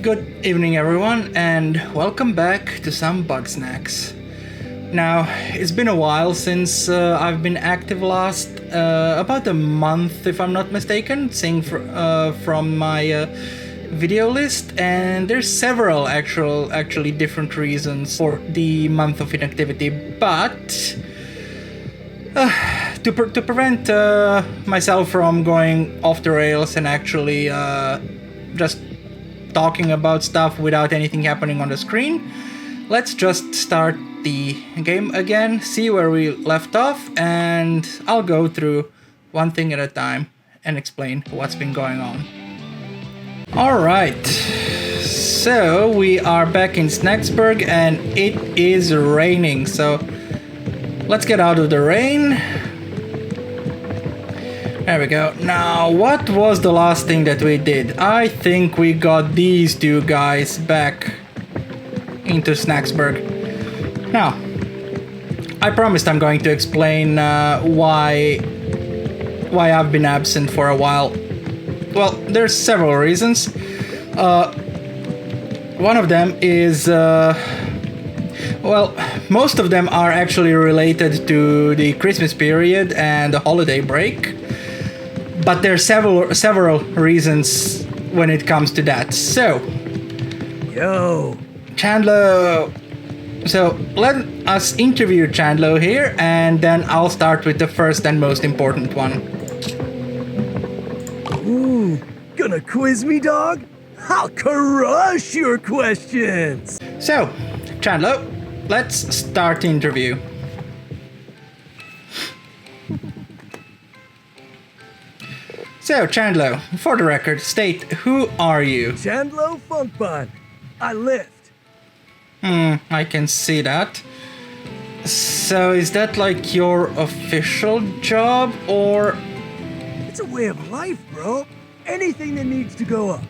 Good evening everyone and welcome back to some Bugsnax. Now, it's been a while since I've been active last, about a month if I'm not mistaken, seeing from my video list, and there's several actually different reasons for the month of inactivity, but to prevent myself from going off the rails and actually just talking about stuff without anything happening on the screen, let's just start the game again, see where we left off, and I'll go through one thing at a time and explain what's been going on. Alright, so we are back in Snaxburg and it is raining, so let's get out of the rain. There we go. Now, what was the last thing that we did? I think we got these two guys back into Snaxburg. Now, I promised I'm going to explain why I've been absent for a while. Well, there's several reasons. One of them is, well, most of them are actually related to the Christmas period and the holiday break. But there are several reasons when it comes to that. So, Yo, Chandlo. So let us interview Chandlo here, and then I'll start with the first and most important one. ooh, gonna quiz me, dog? I'll crush your questions. So, Chandlo, let's start the interview. So, Chandlo, for the record, state, who are you? Chandlo Funkbun. I lift. I can see that. So, is that like your official job, or... It's a way of life, bro. Anything that needs to go up.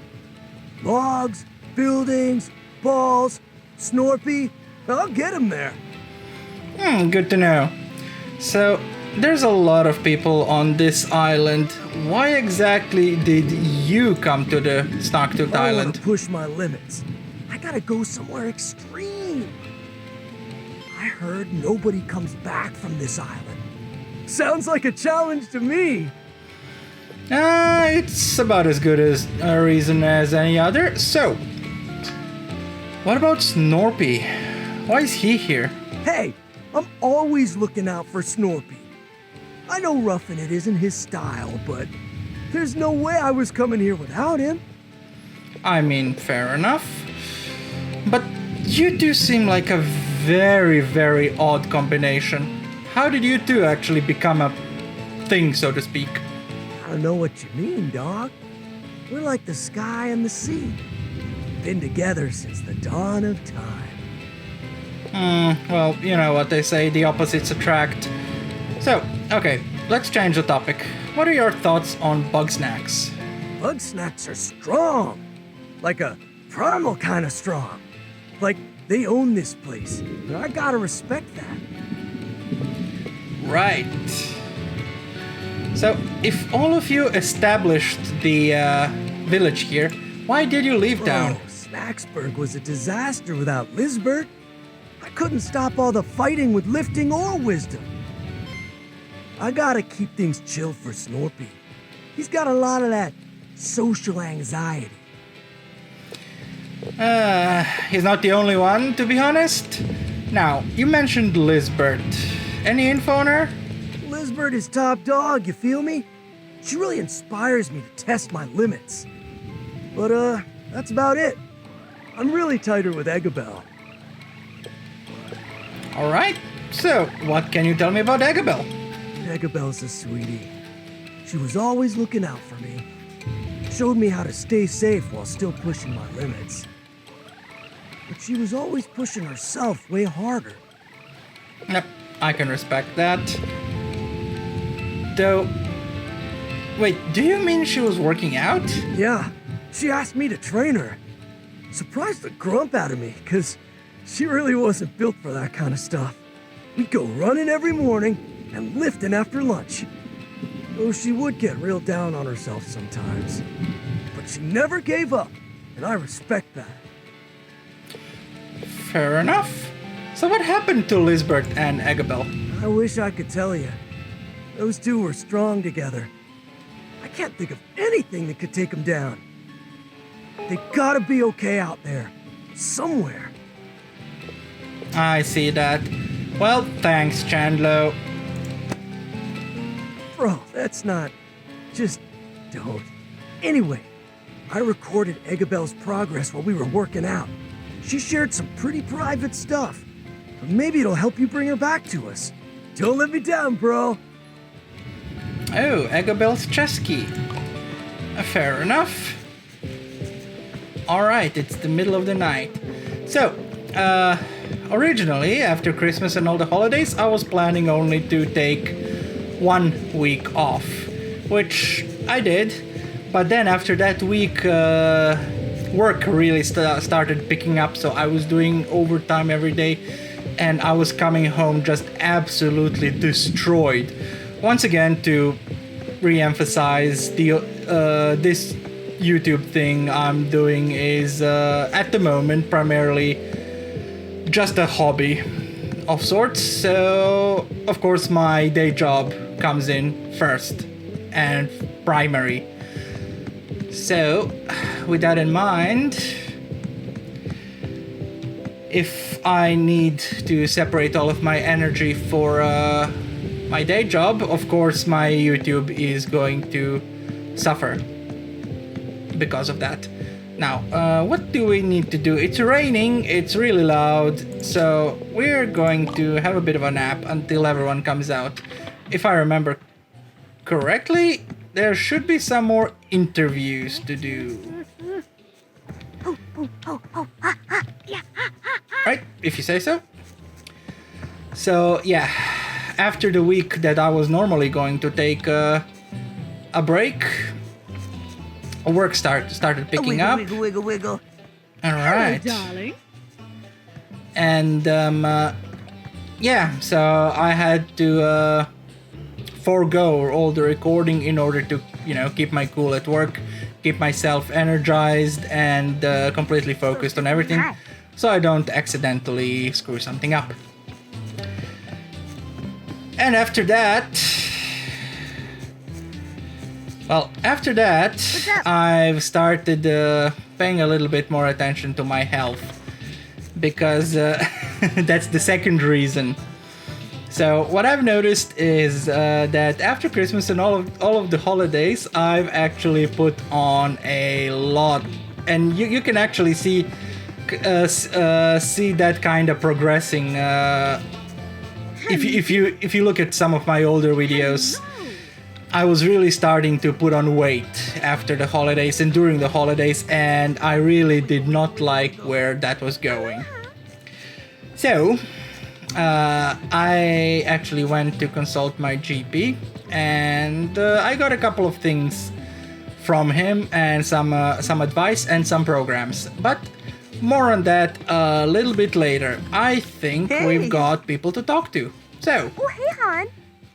Logs, buildings, balls, Snorpy. I'll get him there. Good to know. So, there's a lot of people on this island. Why exactly did you come to the Snarktooth I Island? wanna push my limits. I gotta go somewhere extreme. I heard nobody comes back from this island. Sounds like a challenge to me. It's about as good as a reason as any other. So, what about Snorpy? Why is he here? Hey, I'm always looking out for Snorpy. I know roughing it isn't his style, but there's no way I was coming here without him. I mean, fair enough. But you two seem like a very, very odd combination. How did you two actually become a thing, so to speak? I don't know what you mean, dog. We're like the sky and the sea. Been together since the dawn of time. Well, you know what they say, the opposites attract. So, okay, let's change the topic. What are your thoughts on Bugsnax? Bugsnax are strong. Like a primal kind of strong. Like they own this place. And I gotta respect that. Right. So, if all of you established the village here, why did you leave town? Bro, Snaxburg was a disaster without Lazbat. I couldn't stop all the fighting with lifting or wisdom. I gotta keep things chill for Snorpy. He's got a lot of that social anxiety. He's not the only one, to be honest. Now, you mentioned Lazbat. Any info on her? Lazbat is top dog, you feel me? She really inspires me to test my limits. But, that's about it. I'm really tighter with Eggabell. Alright, so what can you tell me about Eggabell? Eggabell's a sweetie. She was always looking out for me. Showed me how to stay safe while still pushing my limits. But she was always pushing herself way harder. Yep, I can respect that. Though... Wait, do you mean she was working out? Yeah, she asked me to train her. Surprised the grump out of me, because she really wasn't built for that kind of stuff. We'd go running every morning and lifting after lunch. Though she would get real down on herself sometimes. But she never gave up, and I respect that. Fair enough. So what happened to Lazbat and Agabel? I wish I could tell you. Those two were strong together. I can't think of anything that could take them down. They gotta be okay out there. Somewhere. I see that. Well, thanks, Chandlo. Bro, that's not... Just don't. Anyway, I recorded Agabel's progress while we were working out. She shared some pretty private stuff. Maybe it'll help you bring her back to us. Don't let me down, bro. Oh, Agabel's chess key. Fair enough. Alright, it's the middle of the night. So, originally, after Christmas and all the holidays, I was planning only to take 1 week off, which I did. But then after that week, work really started picking up, so I was doing overtime every day, and I was coming home just absolutely destroyed. Once again, to re-emphasize, this YouTube thing I'm doing is at the moment primarily just a hobby of sorts, so of course my day job comes in first and primary. So with that in mind, if I need to separate all of my energy for my day job, of course my YouTube is going to suffer because of that. Now, what do we need to do? It's raining, it's really loud, so we're going to have a bit of a nap until everyone comes out. If I remember correctly, there should be some more interviews to do. Right, if you say so. So, yeah, after the week that I was normally going to take a break, work started picking up. Wiggle, wiggle, wiggle. All right. Hello, darling. And yeah, so I had to forego all the recording in order to, keep my cool at work, keep myself energized and completely focused on everything, so I don't accidentally screw something up. And after that, I've started paying a little bit more attention to my health, because that's the second reason. So what I've noticed is that after Christmas and all of the holidays, I've actually put on a lot, and you can actually see that kind of progressing. If you look at some of my older videos, I was really starting to put on weight after the holidays and during the holidays, and I really did not like where that was going. So, I actually went to consult my GP, and I got a couple of things from him and some advice and some programs. But more on that a little bit later. I think we've got people to talk to. So, Oh, hey, hon.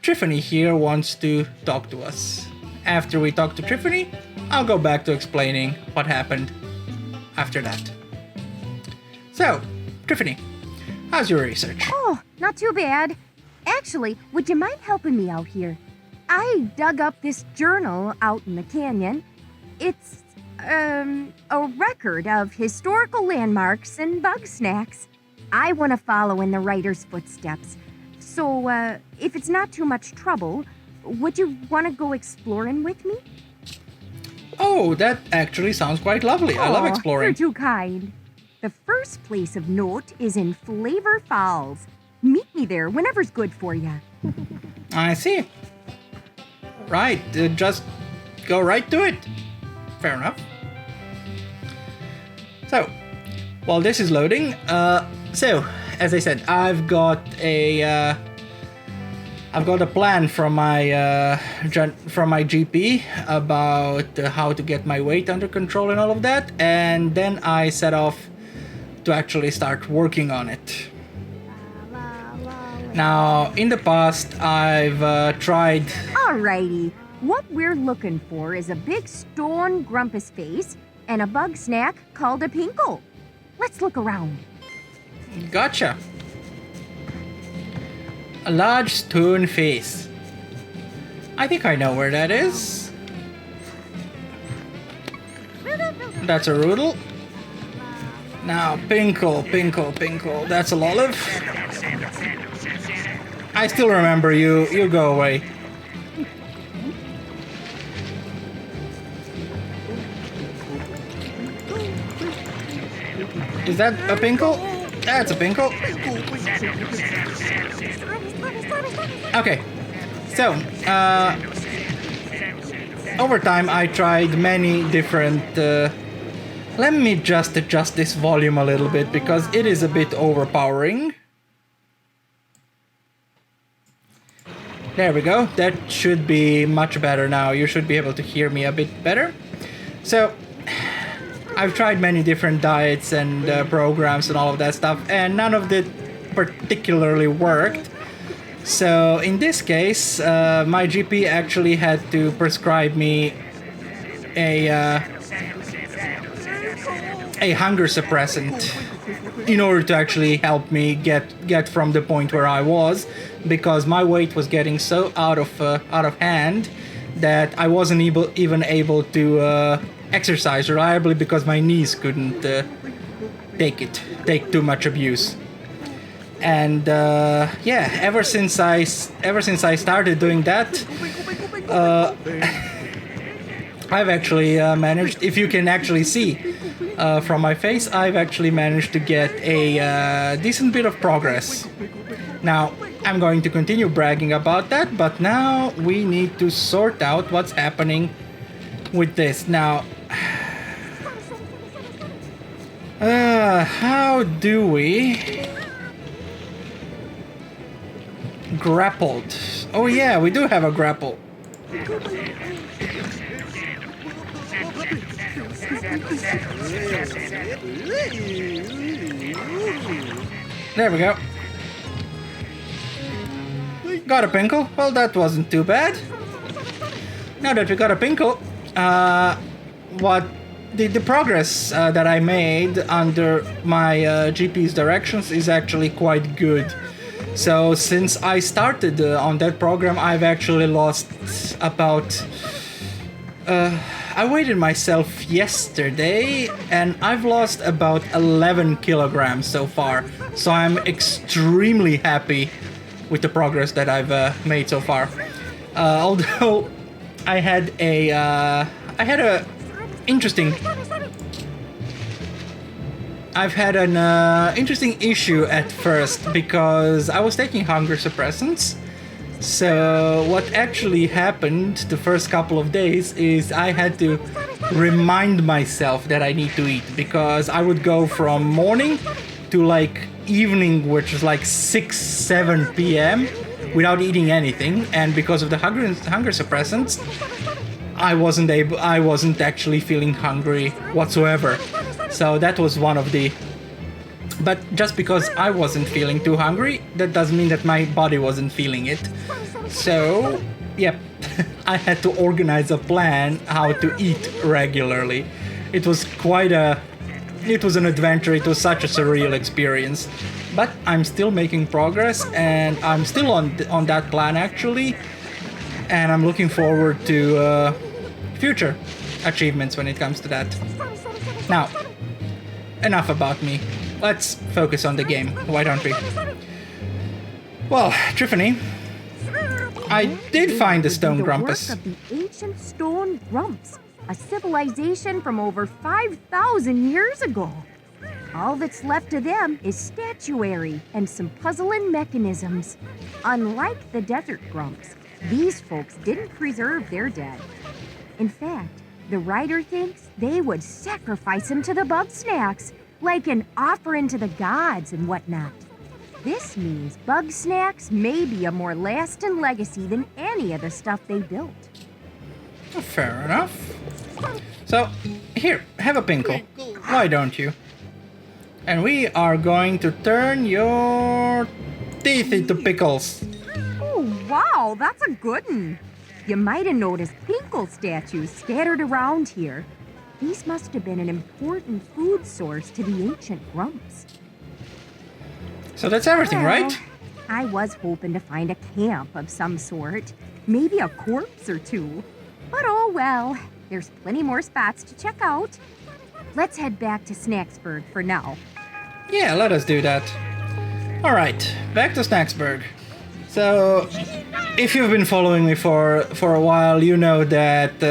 Tiffany here wants to talk to us. After we talk to Tiffany, I'll go back to explaining what happened after that. So, Tiffany, how's your research? Oh, not too bad. Actually, would you mind helping me out here? I dug up this journal out in the canyon. It's, a record of historical landmarks and Bugsnax. I want to follow in the writer's footsteps. So, if it's not too much trouble, would you want to go exploring with me? Oh, that actually sounds quite lovely. I love exploring. You're too kind. The first place of note is in Flavor Falls. Meet me there whenever's good for you. I see. Right, just go right to it. Fair enough. So, while this is loading, so as I said, I've got a plan from my GP about how to get my weight under control and all of that, and then I set off to actually start working on it. Now, in the past, I've tried... Alrighty. What we're looking for is a big stone grumpus face, and a bug snack called a pinkle. Let's look around. Gotcha. A large stone face. I think I know where that is. That's a Roodle. Now, Pinkle. That's a Lolive. I still remember you. You go away. Is that a Pinkle? That's a Pinkle. Okay. So, over time I tried many different... let me just adjust this volume a little bit because it is a bit overpowering. There we go. That should be much better now. You should be able to hear me a bit better. So, I've tried many different diets and programs and all of that stuff, and none of it particularly worked. So, in this case, my GP actually had to prescribe me a hunger suppressant in order to actually help me get from the point where I was, because my weight was getting so out of hand that I wasn't even able to exercise reliably because my knees couldn't take too much abuse. And yeah, ever since I started doing that, I've actually managed, if you can actually see from my face, I've actually managed to get a decent bit of progress. Now, I'm going to continue bragging about that, but now we need to sort out what's happening with this. Now, how do we... Grappled. Oh yeah, we do have a grapple. There we go. Got a Pinkle. Well, that wasn't too bad. Now that we got a Pinkle, what the progress that I made under my GP's directions is actually quite good. So since I started on that program, I've actually lost about... I weighed myself yesterday, and I've lost about 11 kilograms so far. So I'm extremely happy with the progress that I've made so far. Although I had a interesting... I've had an interesting issue at first because I was taking hunger suppressants. So what actually happened the first couple of days is I had to remind myself that I need to eat, because I would go from morning to like evening, which is like 6-7 p.m. without eating anything, and because of the hunger suppressants, I wasn't actually feeling hungry whatsoever. So that was one of the... But just because I wasn't feeling too hungry, that doesn't mean that my body wasn't feeling it. So, yep, I had to organize a plan how to eat regularly. It was it was an adventure, it was such a surreal experience. But I'm still making progress, and I'm still on that plan actually. And I'm looking forward to future achievements when it comes to that. Now, enough about me. Let's focus on the game, why don't we? Well, Triffany, I did find the stone Grumpus. The work of the ancient stone Grumps, a civilization from over 5,000 years ago. All that's left of them is statuary and some puzzling mechanisms. Unlike the desert Grumps, these folks didn't preserve their dead. In fact, the writer thinks they would sacrifice them to the Bugsnax, like an offering to the gods and whatnot. This means Bugsnax may be a more lasting legacy than any of the stuff they built. Fair enough. So, here, have a Pinkle. Why don't you? And we are going to turn your teeth into pickles. Oh, wow, that's a good one. You might have noticed Pinkle statues scattered around here. These must have been an important food source to the ancient grumps. So that's everything, Well, right? I was hoping to find a camp of some sort. Maybe a corpse or two. But oh well, there's plenty more spots to check out. Let's head back to Snacksburg for now. Yeah, let us do that. Alright, back to Snacksburg. So, if you've been following me for a while, you know that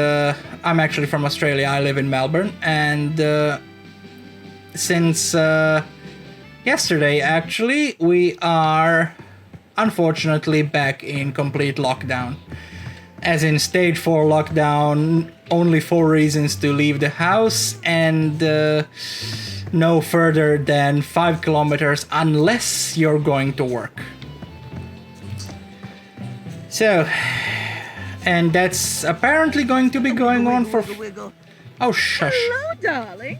I'm actually from Australia. I live in Melbourne, and since yesterday, actually, we are unfortunately back in complete lockdown. As in stage 4 lockdown, only 4 reasons to leave the house, and no further than 5 kilometers unless you're going to work. So, and that's apparently going to be going on for... Oh, shush. Hello, darling.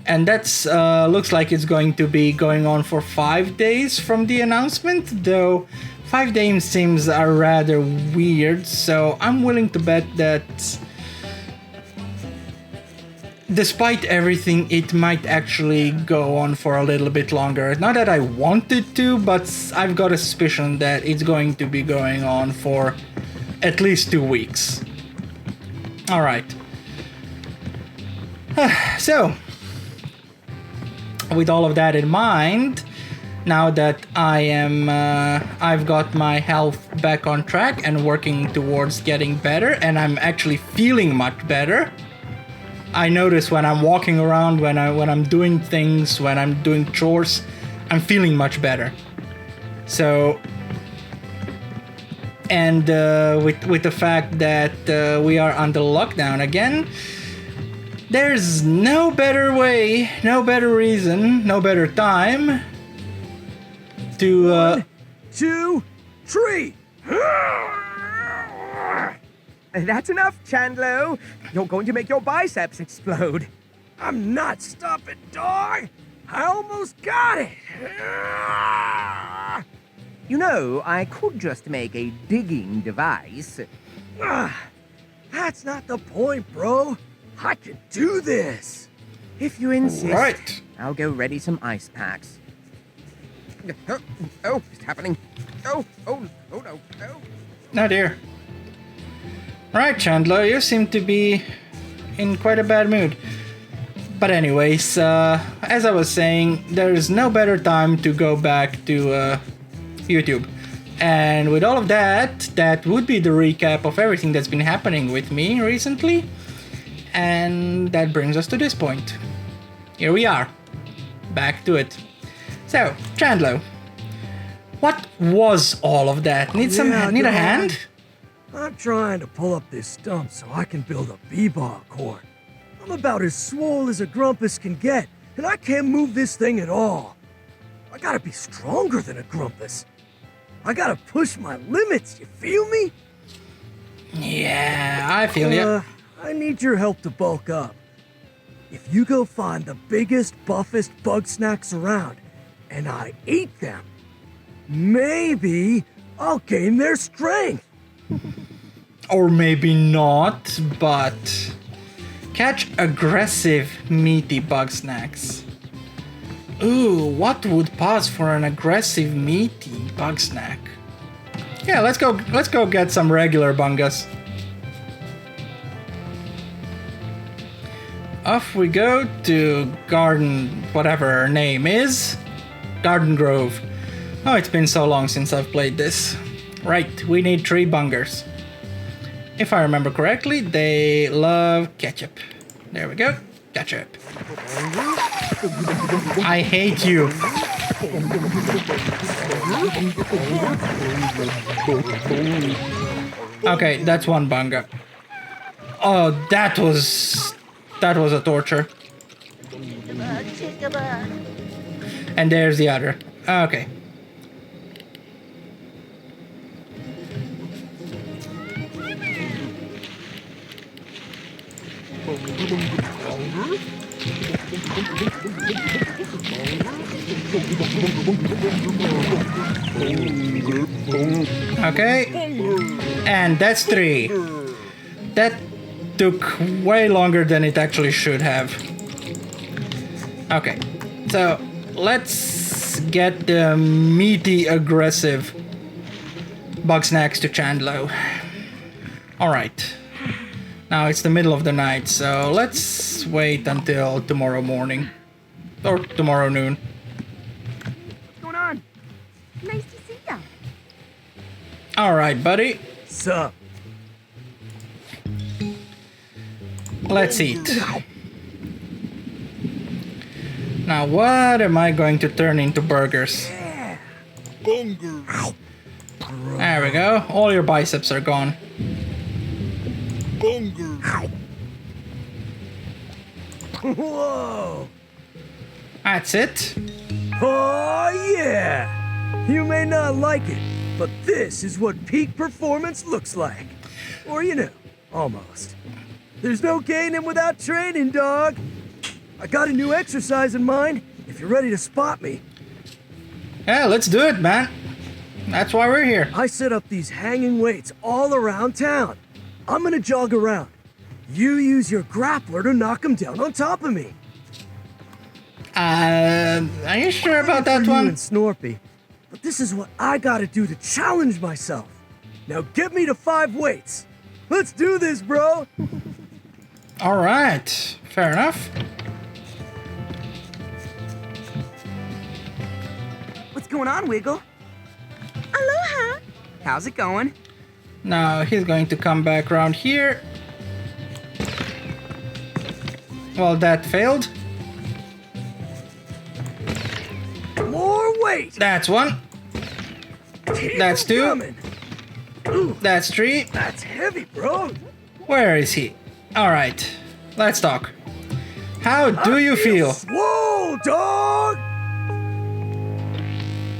And that's looks like it's going to be going on for 5 days from the announcement, though 5 days seems rather weird, so I'm willing to bet that despite everything, it might actually go on for a little bit longer. Not that I want it to, but I've got a suspicion that it's going to be going on for at least 2 weeks. Alright. So, with all of that in mind, now that I've got my health back on track and working towards getting better, and I'm actually feeling much better. I notice when I'm walking around, when I'm doing things, when I'm doing chores, I'm feeling much better. So, and with the fact that we are under lockdown again, there's no better way, no better reason, no better time to 1, 2, 3. That's enough, Chandlo. You're going to make your biceps explode. I'm not stopping, dog. I almost got it. You know, I could just make a digging device. That's not the point, bro. I can do this. If you insist, Right. I'll go ready some ice packs. Oh, it's happening. Oh, no, no. Oh dear. Right, Chandlo, you seem to be in quite a bad mood. But anyways, as I was saying, there's no better time to go back to YouTube. And with all of that, that would be the recap of everything that's been happening with me recently. And that brings us to this point. Here we are. Back to it. So, Chandlo, what was all of that? Need a dog. hand? I'm trying to pull up this stump so I can build a b-bar cord. I'm about as swole as a grumpus can get, and I can't move this thing at all. I gotta be stronger than a grumpus. I gotta push my limits, you feel me? Yeah, I feel ya. I need your help to bulk up. If you go find the biggest, buffest Bugsnax around, and I eat them, maybe I'll gain their strength. Or maybe not, but catch aggressive meaty Bugsnax. Ooh, what would pass for an aggressive meaty Bugsnax? Yeah, let's go get some regular bungas. Off we go to Garden, whatever her name is. Garden Grove. Oh, it's been so long since I've played this. Right, we need 3 bungers. If I remember correctly, they love ketchup. There we go. Ketchup. I hate you. Okay, that's 1 bunga. Oh, that was a torture. And there's the other. Okay. Okay. And that's 3. That took way longer than it actually should have. Okay, so let's get the meaty, aggressive Bugsnax to Chandlo. Alright. Now it's the middle of the night, so let's wait until tomorrow morning. Or tomorrow noon. What's going on? Nice to see ya. Alright, buddy. Sup? Let's eat. Now, what am I going to turn into burgers? There we go. All your biceps are gone. Whoa! That's it. Oh, yeah! You may not like it, but this is what peak performance looks like. Or, you know, almost. There's no gaining without training, dog. I got a new exercise in mind, if you're ready to spot me. Yeah, let's do it, man. That's why we're here. I set up these hanging weights all around town. I'm gonna jog around. You use your grappler to knock them down on top of me. Are you sure about that For you one? and Snorpy, but this is what I gotta do to challenge myself. Now get me to 5 weights. Let's do this, bro. Alright, fair enough. What's going on, Wiggle? Aloha. How's it going? Now he's going to come back around here. Well, that failed. More weight. That's one. Keep That's 2. coming. Ooh, That's 3. that's heavy, bro. Where is he? Alright, let's talk. How do you feel? Whoa, dog!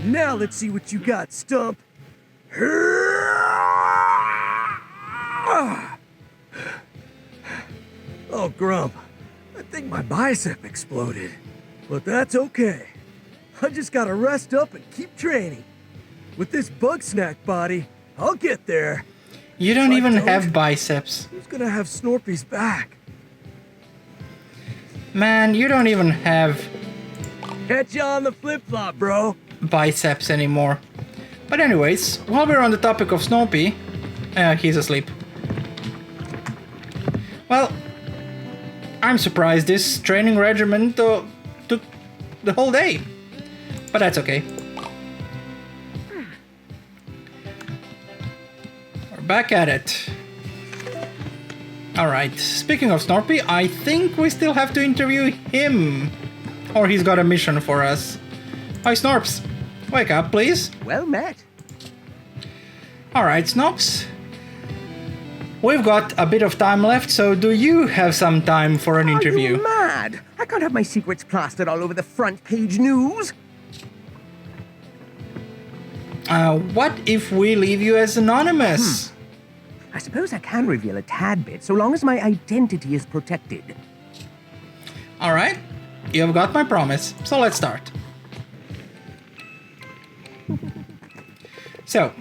Now let's see what you got, Stump. Oh, Grump, I think my bicep exploded. But that's okay. I just gotta rest up and keep training. With this Bugsnax body, I'll get there. You don't I even don't. have biceps. Who's gonna have Snorpy's back? Man, you don't even have Catch you on the flip-flop, bro. biceps anymore. But anyways, while we're on the topic of Snorpy, he's asleep. Well, I'm surprised this training regimen took the whole day. But that's okay. We're back at it. Alright, speaking of Snorpy, I think we still have to interview him. Or he's got a mission for us. Hi, Snorps. Wake up, please. Well met. Alright, Snops. We've got a bit of time left, so do you have some time for an Are interview? you mad? I can't have my secrets plastered all over the front page news. What if we leave you as anonymous? I suppose I can reveal a tad bit, so long as my identity is protected. Alright, you've got my promise, so let's start. So,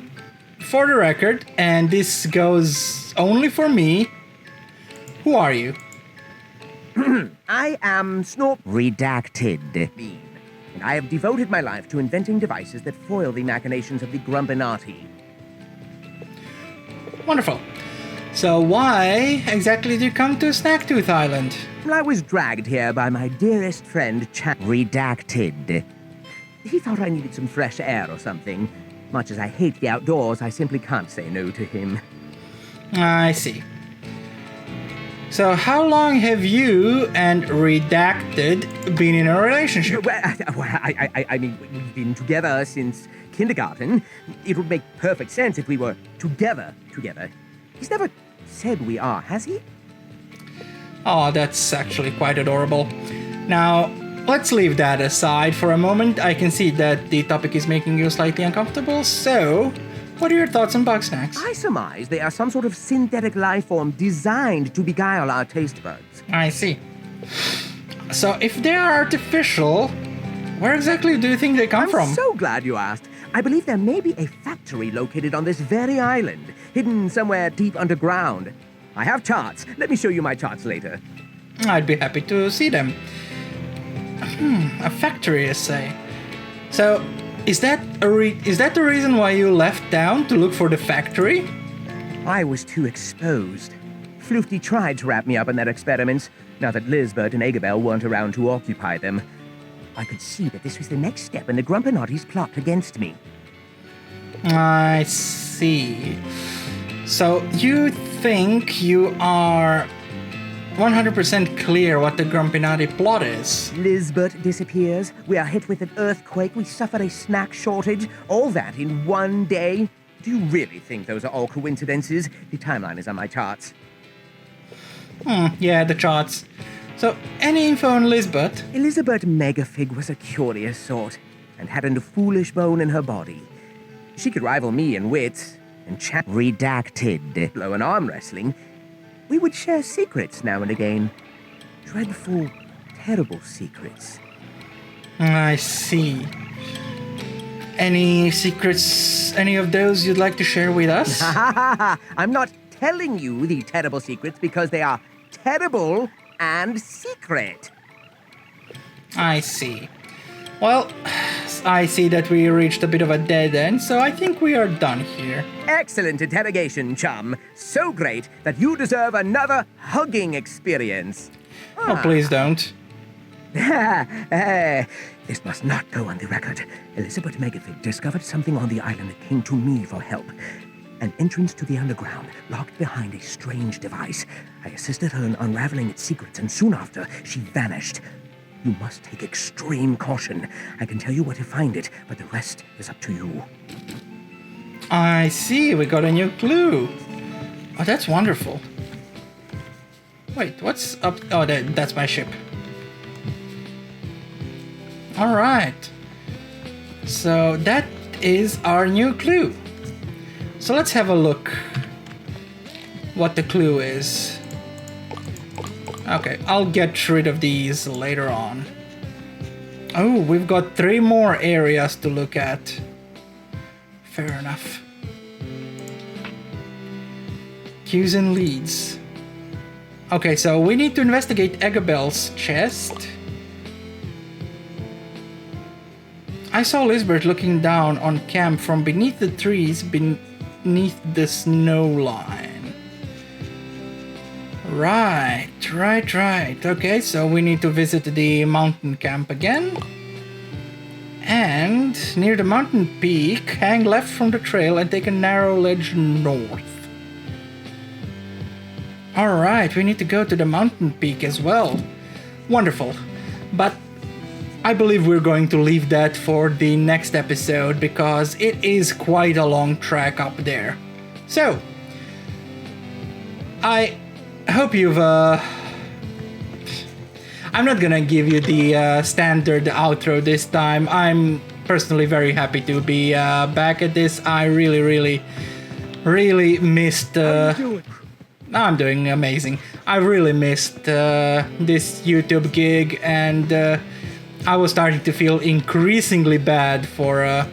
for the record, and this goes only for me, who are you? I am Redacted. And I have devoted my life to inventing devices that foil the machinations of the Grumpinati. Wonderful. So why exactly did you come to Snacktooth Island? I was dragged here by my dearest friend, Redacted. He thought I needed some fresh air or something. Much as I hate the outdoors, I simply can't say no to him. I see. So how long have you and Redacted been in a relationship? I mean, we've been together since kindergarten. It would make perfect sense if we were together. He's never said we are, has he? Oh, that's actually quite adorable. Now, let's leave that aside for a moment. I can see that the topic is making you slightly uncomfortable, so what are your thoughts on Bugsnax? I surmise they are some sort of synthetic life form designed to beguile our taste buds. I see. So if they are artificial, where exactly do you think they come from? I'm so glad you asked. I believe there may be a factory located on this very island, hidden somewhere deep underground. I have charts. Let me show you my charts later. I'd be happy to see them. A factory essay. So, is that the reason why you left town to look for the factory? I was too exposed. Floofty tried to wrap me up in their experiments, now that Lazbat and Agabel weren't around to occupy them. I could see that this was the next step in the Grumpinati's plot against me. I see. So, you think you are 100% clear what the Grumpinati plot is? Lazbat disappears, we are hit with an earthquake, we suffer a snack shortage, all that in one day? Do you really think those are all coincidences? The timeline is on my charts. Yeah, the charts. So, any info on Lazbat? Elizabeth Megafig was a curious sort, and hadn't a foolish bone in her body. She could rival me in wits, and redacted. Blow and arm wrestling. We would share secrets now and again. Dreadful, terrible secrets. I see. Any secrets, any of those you'd like to share with us? I'm not telling you the terrible secrets because they are terrible and secret. I see. Well, I see that we reached a bit of a dead end, so I think we are done here. Excellent interrogation, chum. So great that you deserve another hugging experience. Oh, please don't. This must not go on the record. Elizabeth Megafig discovered something on the island that came to me for help. An entrance to the underground, locked behind a strange device. I assisted her in unraveling its secrets, and soon after, she vanished. You must take extreme caution. I can tell you where to find it, but the rest is up to you. I see, we got a new clue. Oh, that's wonderful. Wait, what's up? Oh, that's my ship. Alright. So that is our new clue. So let's have a look what the clue is. Okay, I'll get rid of these later on. Oh, we've got 3 more areas to look at. Fair enough. Cues and leads. Okay, so we need to investigate Agabel's chest. I saw Lazbat looking down on camp from beneath the trees beneath the snow line. Right. Okay, so we need to visit the mountain camp again. And near the mountain peak, hang left from the trail and take a narrow ledge north. Alright, we need to go to the mountain peak as well. Wonderful. But I believe we're going to leave that for the next episode because it is quite a long trek up there. So, I hope you've I'm not gonna give you the standard outro this time. I'm personally very happy to be back at this. I really missed How you doing? I'm doing amazing. I really missed this YouTube gig, and I was starting to feel increasingly bad for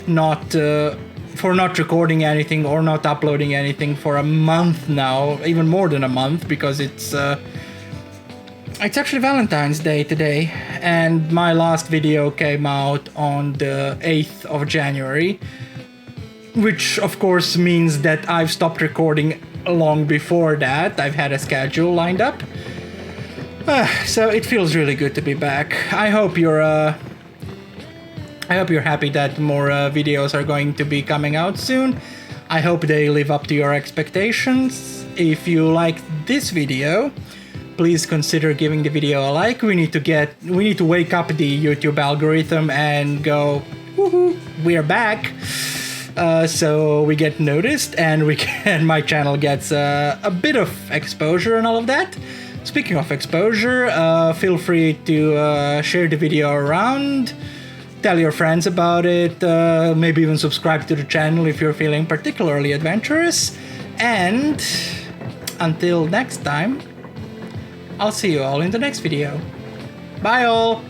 not recording anything or not uploading anything for a month now, even more than a month, because it's actually Valentine's Day today, and my last video came out on the 8th of January, which of course means that I've stopped recording long before that. I've had a schedule lined up. So it feels really good to be back. I hope you're happy that more videos are going to be coming out soon. I hope they live up to your expectations. If you liked this video, please consider giving the video a like. We need to wake up the YouTube algorithm and go, woohoo, we're back. So we get noticed and my channel gets a bit of exposure and all of that. Speaking of exposure, feel free to share the video around, tell your friends about it, maybe even subscribe to the channel if you're feeling particularly adventurous. And until next time, I'll see you all in the next video. Bye all!